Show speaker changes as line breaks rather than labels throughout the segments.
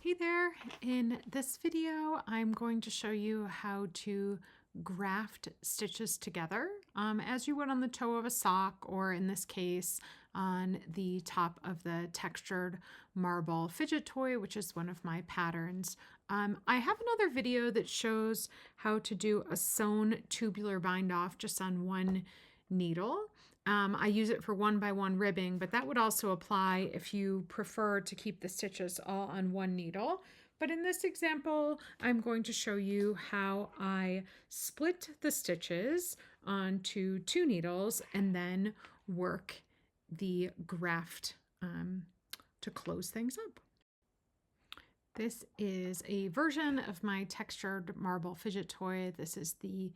Hey there, in this video I'm going to show you how to graft stitches together as you would on the toe of a sock, or in this case on the top of the Textured Marble Fidget Toy, which is one of my patterns. I have another video that shows how to do a sewn tubular bind off just on one needle. I use it for 1x1 ribbing, but that would also apply if you prefer to keep the stitches all on one needle. But in this example, I'm going to show you how I split the stitches onto 2 needles and then work the graft to close things up. This is a version of my Textured Marble Fidget Toy. This is the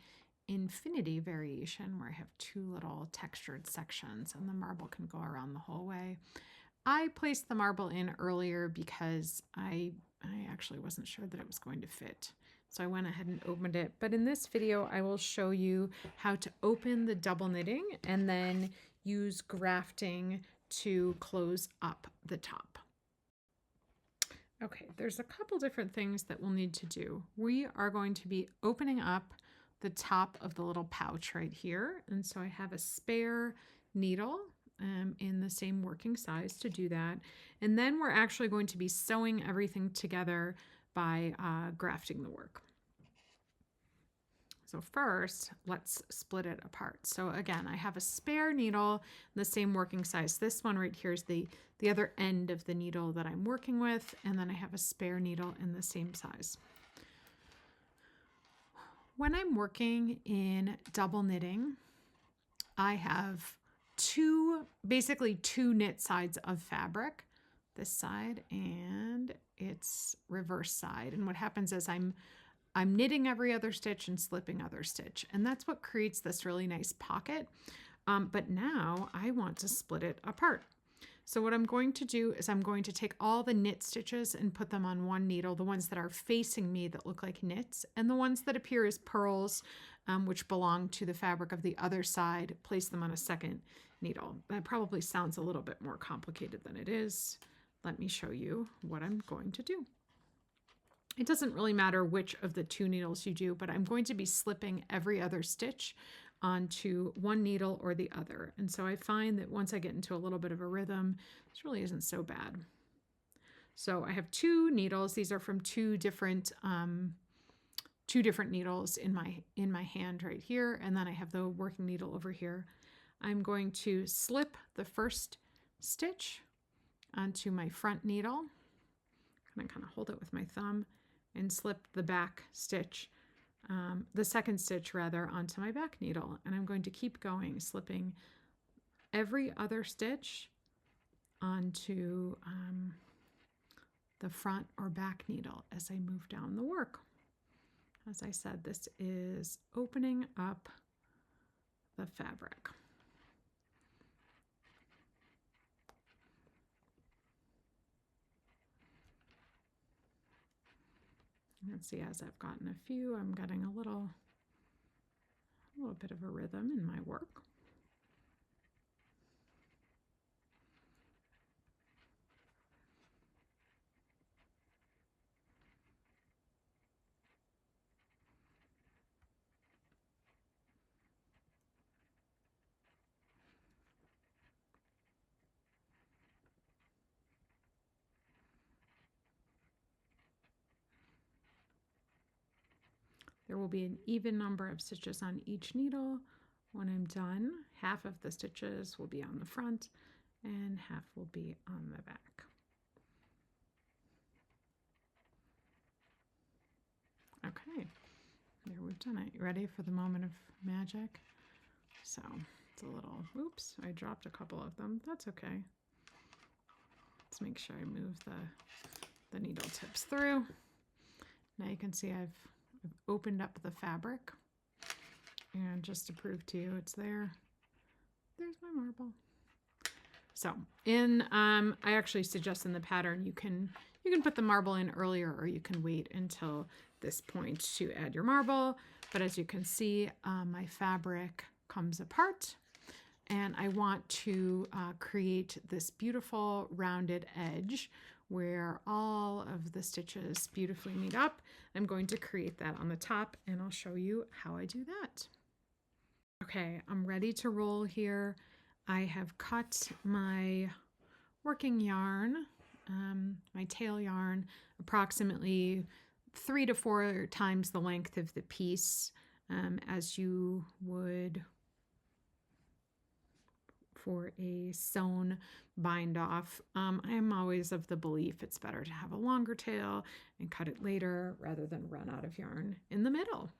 infinity variation where I have 2 little textured sections and the marble can go around the whole way. I placed the marble in earlier because I actually wasn't sure that it was going to fit. So I went ahead and opened it. But in this video, I will show you how to open the double knitting and then use grafting to close up the top. Okay, there's a couple different things that we'll need to do. We are going to be opening up the top of the little pouch right here. And so I have a spare needle in the same working size to do that. And then we're actually going to be sewing everything together by grafting the work. So first, let's split it apart. So again, I have a spare needle, the same working size. This one right here is the other end of the needle that I'm working with. And then I have a spare needle in the same size. When I'm working in double knitting, I have basically two knit sides of fabric, this side and its reverse side. And what happens is I'm knitting every other stitch and slipping other stitch. And that's what creates this really nice pocket. But now I want to split it apart. So what I'm going to do is I'm going to take all the knit stitches and put them on one needle, the ones that are facing me that look like knits, and the ones that appear as purls, which belong to the fabric of the other side, place them on a second needle. That probably sounds a little bit more complicated than it is. Let me show you what I'm going to do. It doesn't really matter which of the 2 needles you do, but I'm going to be slipping every other stitch onto one needle or the other. And so I find that once I get into a little bit of a rhythm, this really isn't so bad. So I have 2 needles. These are from two different needles in my hand right here. And then I have the working needle over here. I'm going to slip the first stitch onto my front needle. I'm going to kind of hold it with my thumb and slip the back stitch, the second stitch rather, onto my back needle. And I'm going to keep going, slipping every other stitch onto the front or back needle as I move down the work. As I said, this is opening up the fabric. Let's see, as I've gotten a few, I'm getting a little bit of a rhythm in my work. There will be an even number of stitches on each needle. When I'm done, half of the stitches will be on the front and half will be on the back. Okay, there we've done it. You ready for the moment of magic? So it's a little, oops, I dropped a couple of them. That's okay. Let's make sure I move the needle tips through. Now you can see I've opened up the fabric, and just to prove to you it's there, there's my marble. So I actually suggest in the pattern you can put the marble in earlier, or you can wait until this point to add your marble. But as you can see, my fabric comes apart, and I want to create this beautiful rounded edge where all of the stitches beautifully meet up. I'm going to create that on the top, and I'll show you how I do that. Okay, I'm ready to roll here. I have cut my working yarn, my tail yarn, approximately 3 to 4 times the length of the piece, as you would for a sewn bind off. I'm always of the belief it's better to have a longer tail and cut it later rather than run out of yarn in the middle.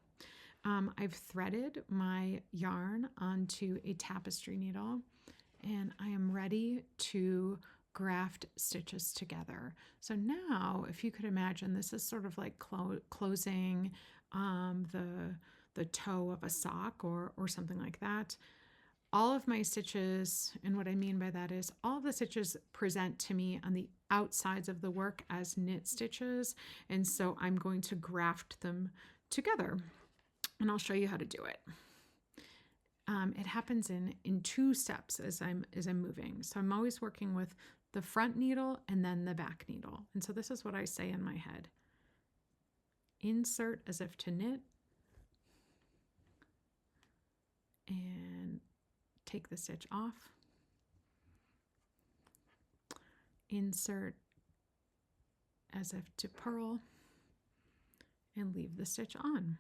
I've threaded my yarn onto a tapestry needle, and I am ready to graft stitches together. So now, if you could imagine, this is sort of like closing the toe of a sock or something like that. All of my stitches, and what I mean by that is all of the stitches present to me on the outsides of the work as knit stitches, and so I'm going to graft them together, and I'll show you how to do it. It happens in 2 steps as I'm moving. So I'm always working with the front needle and then the back needle. And so this is what I say in my head. Insert as if to knit, and take the stitch off. Insert as if to purl, and leave the stitch on.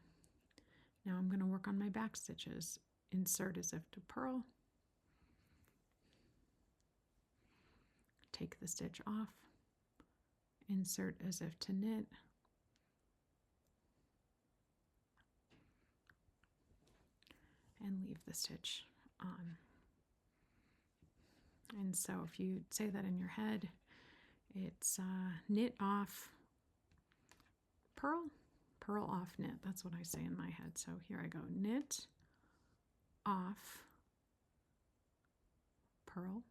Now I'm going to work on my back stitches. Insert as if to purl, take the stitch off, insert as if to knit, and leave the stitch on. And so if you say that in your head, it's knit off, purl, purl off, knit. That's what I say in my head. So here I go, knit off, purl,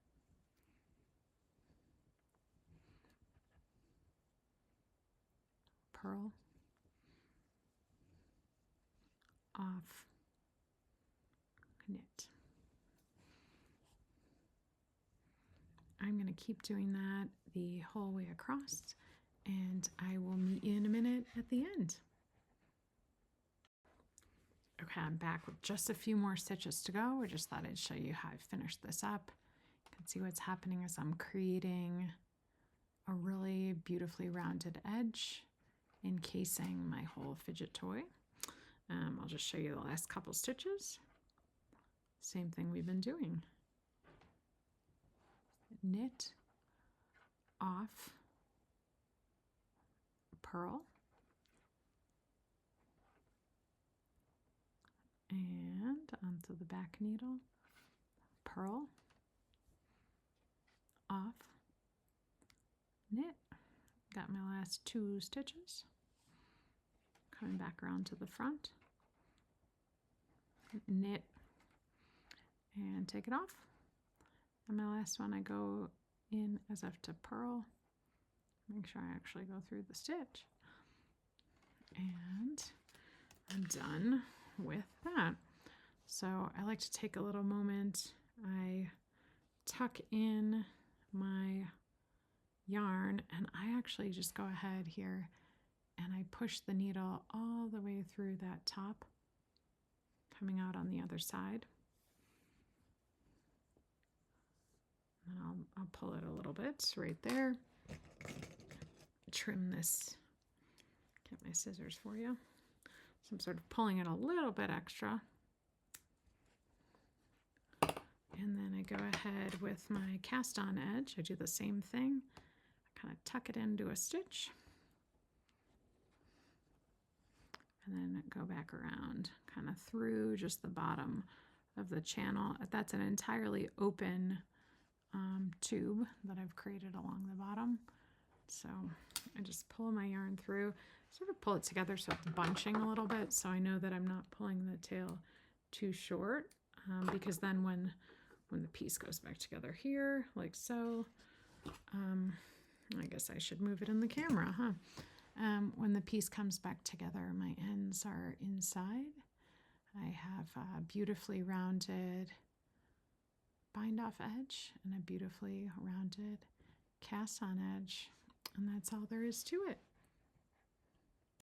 purl, off, knit. I'm going to keep doing that the whole way across, and I will meet you in a minute at the end. Okay, I'm back with just a few more stitches to go. I just thought I'd show you how I finished this up. You can see what's happening as I'm creating a really beautifully rounded edge encasing my whole fidget toy. I'll just show you the last couple stitches. Same thing we've been doing. Knit off, purl, and onto the back needle, purl, off, knit. Got my last 2 stitches. Coming back around to the front, knit, and take it off. And my last one, I go in as if to purl. Make sure I actually go through the stitch. And I'm done with that. So I like to take a little moment. I tuck in my yarn, and I actually just go ahead here and I push the needle all the way through that top, coming out on the other side. And I'll pull it a little bit right there. Trim this. Get my scissors for you. So I'm sort of pulling it a little bit extra. And then I go ahead with my cast on edge. I do the same thing. I kind of tuck it into a stitch. And then go back around, kind of through just the bottom of the channel. That's an entirely open tube that I've created along the bottom. So I just pull my yarn through, sort of pull it together so it's bunching a little bit, so I know that I'm not pulling the tail too short, because then when the piece goes back together here, like so, I guess I should move it in the camera, huh? When the piece comes back together, my ends are inside. I have a beautifully rounded bind off edge and a beautifully rounded cast on edge. And that's all there is to it.